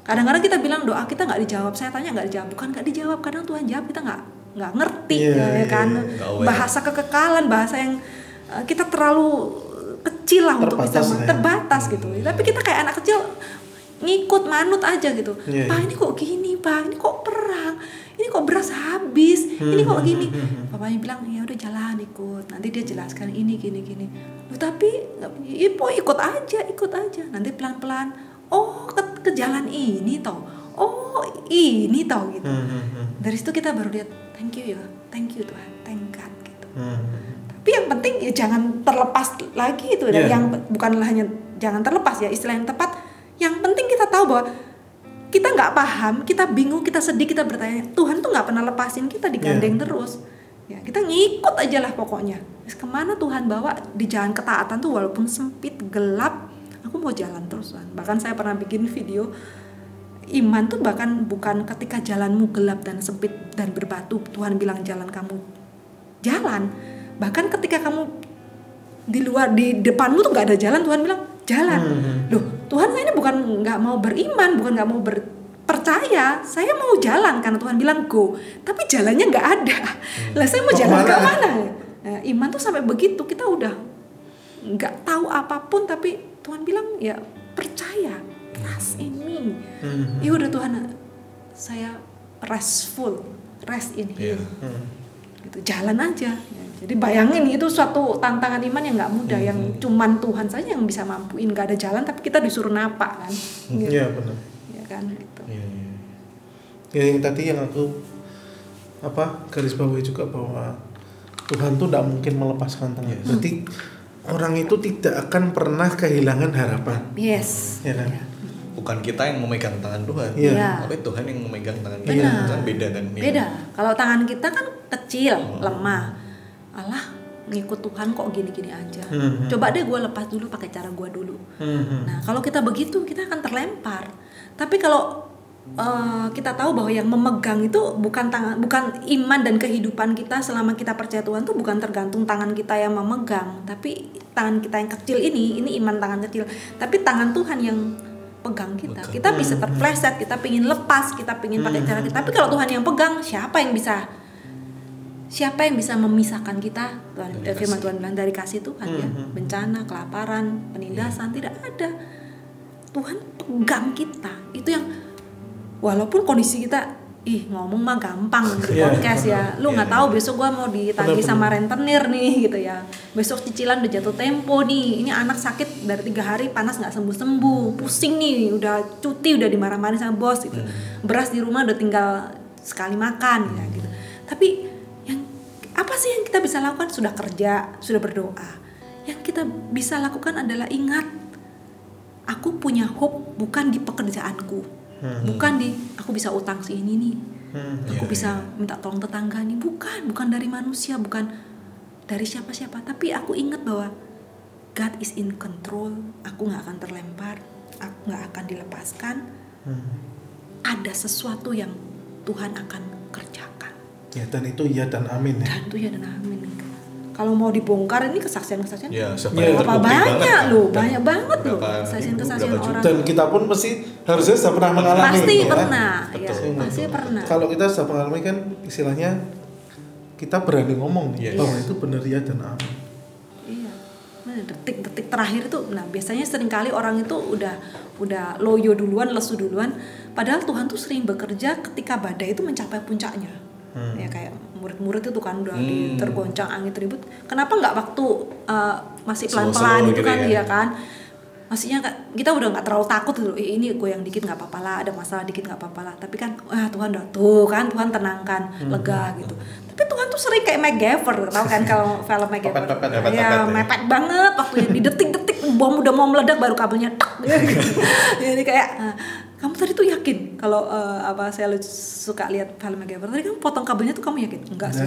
A: Kadang-kadang kita bilang doa kita nggak dijawab, saya tanya nggak dijawab, bukan nggak dijawab, kadang Tuhan jawab kita nggak ngerti, kan? Bahasa kekekalan, bahasa yang kita terlalu kecil lah untuk bisa terbatas gitu. Tapi kita kayak anak kecil ngikut manut aja gitu. Pak ini kok gini, Pak ini kok perang, ini kok beras habis, ini kok gini. Bapaknya bilang ya udah jalan ikut, nanti dia jelaskan ini gini. Tapi ikut aja. Nanti pelan-pelan. Oh ke jalan ini toh. Oh ini toh gitu. Dari situ kita baru lihat thank you Tuhan, thank God gitu. Tapi yang penting ya jangan terlepas lagi itu, yang bukanlah hanya jangan terlepas ya, istilah yang tepat. Yang penting kita tahu bahwa kita nggak paham, kita bingung, kita sedih, kita bertanya, Tuhan tuh nggak pernah lepasin kita, digandeng terus. Ya kita ngikut aja lah pokoknya. Kemana Tuhan bawa di jalan ketaatan tuh, walaupun sempit, gelap, aku mau jalan terus. Bahkan saya pernah bikin video, iman tuh bahkan bukan ketika jalanmu gelap dan sempit dan berbatu, Tuhan bilang jalan kamu jalan. Bahkan ketika kamu di luar, di depanmu tuh nggak ada jalan, Tuhan bilang jalan. Loh, Tuhan saya ini bukan nggak mau beriman, bukan nggak mau percaya, saya mau jalan karena Tuhan bilang go, tapi jalannya nggak ada. Lah saya mau jalan ke mana? Nah, iman tuh sampai begitu, kita udah nggak tahu apapun, tapi Tuhan bilang ya percaya, trust in me. Ya udah Tuhan, saya rest in Him. Gitu, jalan aja. Jadi bayangin itu suatu tantangan iman yang nggak mudah, yang cuman Tuhan saja yang bisa mampuin. Nggak ada jalan tapi kita disuruh napak kan.
B: Iya benar.
A: Ya kan gitu.
B: Ya yang tadi yang aku garis bawahi juga bahwa Tuhan tuh tidak mungkin melepaskan tangan. Berarti orang itu tidak akan pernah kehilangan harapan.
A: Yes.
B: Ya kan?
C: Bukan kita yang memegang tangan Tuhan, tapi Tuhan yang memegang tangan kita. Kan beda kan?
A: Beda. Kalau tangan kita kan kecil, lemah. Alah, ngikut Tuhan kok gini-gini aja. Coba deh gue lepas dulu pakai cara gue dulu. Nah, kalau kita begitu kita akan terlempar. Tapi kalau kita tahu bahwa yang memegang itu bukan iman dan kehidupan kita selama kita percaya Tuhan tuh bukan tergantung tangan kita yang memegang, tapi tangan kita yang kecil ini iman tangan kecil, tapi tangan Tuhan yang pegang kita. Kita bisa terpleset, kita pingin lepas, kita pingin pakai cara kita, tapi kalau Tuhan yang pegang, siapa yang bisa memisahkan kita? Firman Tuhan bilang dari kasih Tuhan ya, bencana, kelaparan, penindasan, tidak ada. Tuhan pegang kita. Itu yang walaupun kondisi kita ngomong mah gampang di podcast ya, lu nggak tahu besok gua mau ditagih sama rentenir nih gitu ya, besok cicilan udah jatuh tempo nih, ini anak sakit dari 3 hari panas nggak sembuh, pusing nih, udah cuti, udah dimarah-marahin sama bos gitu, beras di rumah udah tinggal sekali makan ya gitu. Tapi apa sih yang kita bisa lakukan? Sudah kerja, sudah berdoa. Yang kita bisa lakukan adalah ingat, aku punya hope bukan di pekerjaanku, bukan di aku bisa utang si ini nih, aku bisa minta tolong tetangga nih, bukan dari manusia, bukan dari siapa-siapa, tapi aku ingat bahwa God is in control. Aku nggak akan terlempar, aku nggak akan dilepaskan. Ada sesuatu yang Tuhan akan kerjakan.
B: Ya, dan itu ya dan amin ya.
A: Dan itu ya dan amin. Kalau mau dibongkar ini kesaksian-kesaksian
C: berapa
A: banyak loh, banyak banget loh kesaksian-kesaksian orang.
B: Dan kita pun harusnya sudah pernah mengalami.
A: Pasti
B: ya,
A: pernah,
B: ya,
A: pasti pernah.
B: Kalau kita sudah mengalami kan istilahnya kita berani ngomong nih, bahwa itu benar ya dan amin.
A: Iya, detik-detik terakhir itu, nah biasanya seringkali orang itu udah loyo duluan, lesu duluan. Padahal Tuhan tuh sering bekerja ketika badai itu mencapai puncaknya. Ya kayak murid-murid itu kan udah tergoncang angin ribut. Kenapa nggak waktu masih pelan-pelan gitu kan ya kan? Maksudnya kita udah nggak terlalu takut gitu. Ini goyang dikit nggak apa-apa lah, ada masalah dikit nggak apa-apa lah. Tapi kan Tuhan udah Tuhan tenangkan, lega gitu. Tapi Tuhan tuh sering kayak MacGyver, tau kan kalau film MacGyver? Ya mepet banget waktunya, di detik-detik bom udah mau meledak baru kabelnya tak. Jadi kayak kamu tadi tuh yakin kalau saya suka lihat film MacGyver, tadi kamu potong kabelnya tuh kamu yakin? Enggak sih.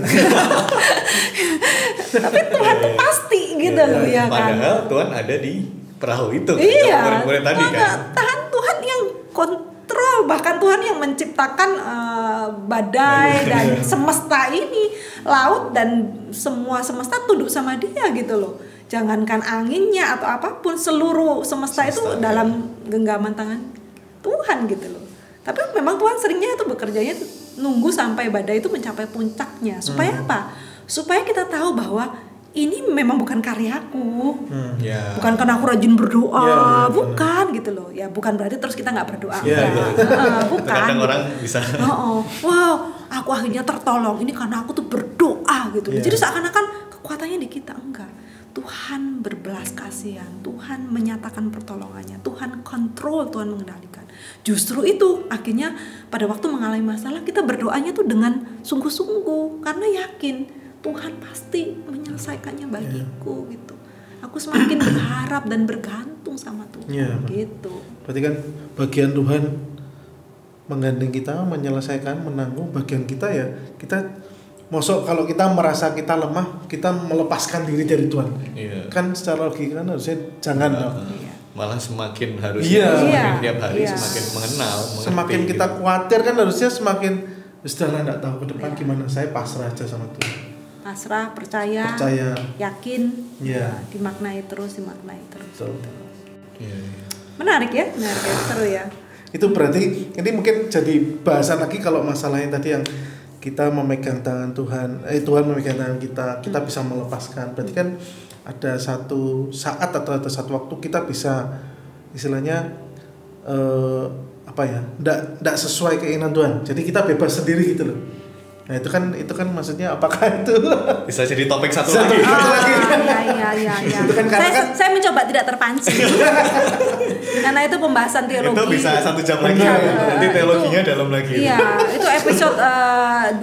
A: Tapi Tuhan tuh pasti gitu loh ya kan.
C: Padahal Tuhan ada di perahu itu.
A: Iya.
C: Tadi kan.
A: Tuhan yang kontrol, bahkan Tuhan yang menciptakan badai dan semesta ini, laut dan semua semesta tunduk sama Dia gitu loh. Jangankan anginnya atau apapun, seluruh semesta itu dalam genggaman tangan Tuhan gitu loh. Tapi memang Tuhan seringnya itu bekerjanya nunggu sampai badai itu mencapai puncaknya. Supaya apa? Supaya kita tahu bahwa ini memang bukan karyaku, bukan karena aku rajin berdoa, bukan gitu loh. Ya bukan berarti terus kita nggak berdoa, bukan.
C: Kadang orang bisa.
A: Wow, aku akhirnya tertolong. Ini karena aku tuh berdoa gitu. Jadi seakan-akan kekuatannya di kita, enggak. Tuhan berbelas kasihan, Tuhan menyatakan pertolongannya, Tuhan kontrol, Tuhan mengendalikan. Justru itu akhirnya pada waktu mengalami masalah kita berdoanya tuh dengan sungguh-sungguh karena yakin Tuhan pasti menyelesaikannya bagiku gitu. Aku semakin berharap dan bergantung sama Tuhan gitu.
B: Berarti kan bagian Tuhan menggandeng kita, menyelesaikan, menanggung. Bagian kita ya kita mosok kalau kita merasa kita lemah, kita melepaskan diri dari Tuhan. Kan secara logika kan harusnya jangan.
C: Malah semakin harusnya semakin tiap hari semakin mengenal.
B: Semakin kita khawatir kan harusnya semakin sudah enggak tahu ke depan gimana, saya pasrah aja sama Tuhan.
A: Pasrah, percaya, yakin, dimaknai terus.
B: Betul.
A: Menarik ya, seru ya.
B: Itu berarti ini mungkin jadi bahasan lagi kalau masalahnya tadi yang kita memegang tangan Tuhan, Tuhan memegang tangan kita bisa melepaskan. Berarti kan ada satu saat atau ada satu waktu kita bisa istilahnya enggak sesuai keinginan Tuhan. Jadi kita bebas sendiri gitu loh. Nah itu kan maksudnya apakah itu
C: bisa jadi topik satu lagi?
A: Iya.
B: Itu kan
A: saya mencoba tidak terpancing. Karena itu pembahasan teologi.
C: Itu bisa 1 jam lagi. Nanti teologinya dalam lagi.
A: Iya, itu episode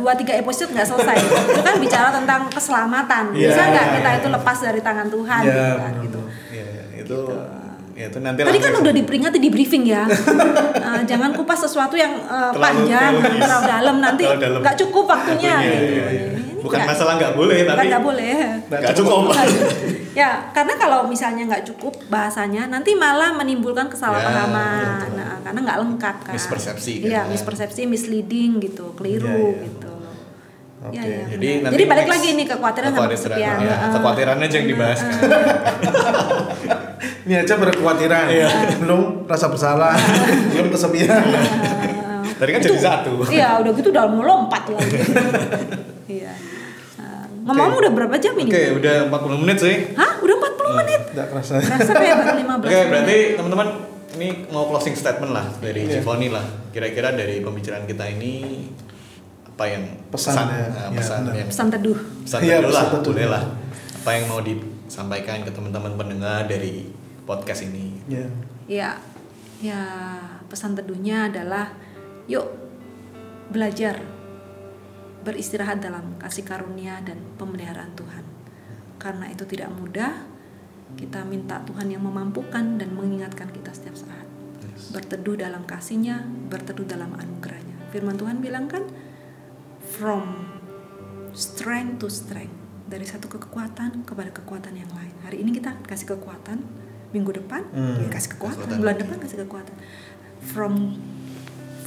A: 2-3 episode nggak selesai. Itu kan bicara tentang keselamatan. Bisa nggak kita itu lepas dari tangan Tuhan? Gitu.
C: Itu. Ya, itu nanti
A: tadi kan udah diperingati di briefing ya. Jangan kupas sesuatu yang panjang, terlalu dalam, nanti nggak cukup waktunya. Gitu. ini
C: bukan masalah nggak boleh, tapi
A: nggak boleh,
C: nggak cukup.
A: Ya, karena kalau misalnya nggak cukup bahasanya, nanti malah menimbulkan kesalahpahaman.
C: Ya,
A: nah, karena nggak lengkap kan.
C: Mispersepsi.
A: Iya, mispersepsi, misleading gitu, keliru gitu.
C: Oke.
A: Ya,
C: Jadi
A: balik lagi nih kekhawatiran sama kesepian.
C: Kekhawatirannya aja yang dibahas kan.
B: Ini aja berkekhawatiran, belum rasa bersalah, belum kesepian.
C: Tadi kan jadi satu.
A: Iya, udah gitu udah melompat lagi. Iya. Ngomong udah berapa jam ini?
C: Oke, udah 40 menit sih.
A: Hah? Udah 40 menit?
B: Enggak kerasa.
A: Kerasa kayak baru 15
C: Oke, berarti teman-teman ini mau closing statement lah dari Cifoni lah. Kira-kira dari pembicaraan kita ini apa yang pesan
A: teduh.
C: Pesan teduh lah, boleh lah. Apa yang mau disampaikan ke teman-teman pendengar dari podcast ini?
A: Ya, pesan teduhnya adalah yuk belajar beristirahat dalam kasih karunia dan pemeliharaan Tuhan. Karena itu tidak mudah, kita minta Tuhan yang memampukan dan mengingatkan kita setiap saat. Berteduh dalam kasih-Nya, berteduh dalam anugerah-Nya. Firman Tuhan bilang kan, from strength to strength, dari satu kekuatan kepada kekuatan yang lain. Hari ini kita kasih kekuatan, minggu depan kasih kekuatan, bulan depan kasih kekuatan. From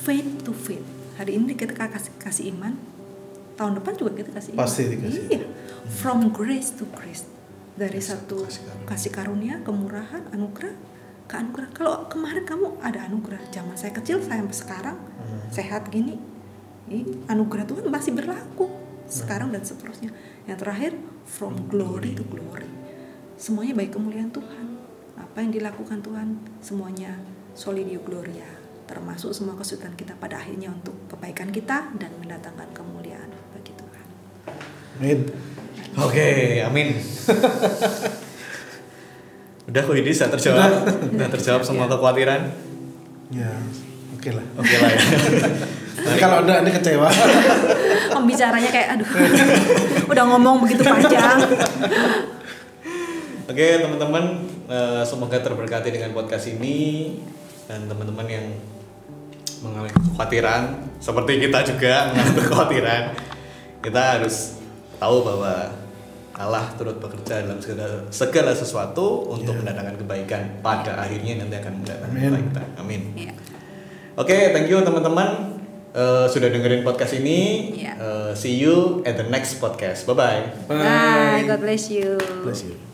A: faith to faith. Hari ini kita kasih iman, tahun depan juga kita kasih iman.
B: Pasti dikasih.
A: Iya. From grace to grace. Dari satu kasih karunia, kemurahan, anugerah ke anugerah. Kalau kemarin kamu ada anugerah, zaman saya kecil sampai sekarang sehat gini, anugerah Tuhan masih berlaku sekarang dan seterusnya. Yang terakhir, from glory to glory. Semuanya baik kemuliaan Tuhan. Apa yang dilakukan Tuhan, semuanya soli Deo gloria. Termasuk semua kesulitan kita pada akhirnya untuk kebaikan kita dan mendatangkan kemuliaan bagi Tuhan.
B: Amin.
C: Oke, amin. Udah kok ini sudah terjawab. Udah terjawab semua kekhawatiran.
B: Ya, oke lah
C: ya.
B: Kalau Anda ini kecewa.
A: Pembicaranya kayak aduh. Udah ngomong begitu panjang.
C: Oke, teman-teman, semoga terberkati dengan podcast ini, dan teman-teman yang mengalami kekhawatiran seperti kita juga mengalami kekhawatiran, kita harus tahu bahwa Allah turut bekerja dalam segala sesuatu untuk mendatangkan kebaikan, pada akhirnya nanti akan mendatangkan kebaikan kita. Amin. Oke, thank you teman-teman sudah dengerin podcast ini. See you at the next podcast. Bye.
A: Bye. God bless you.
B: Bless you.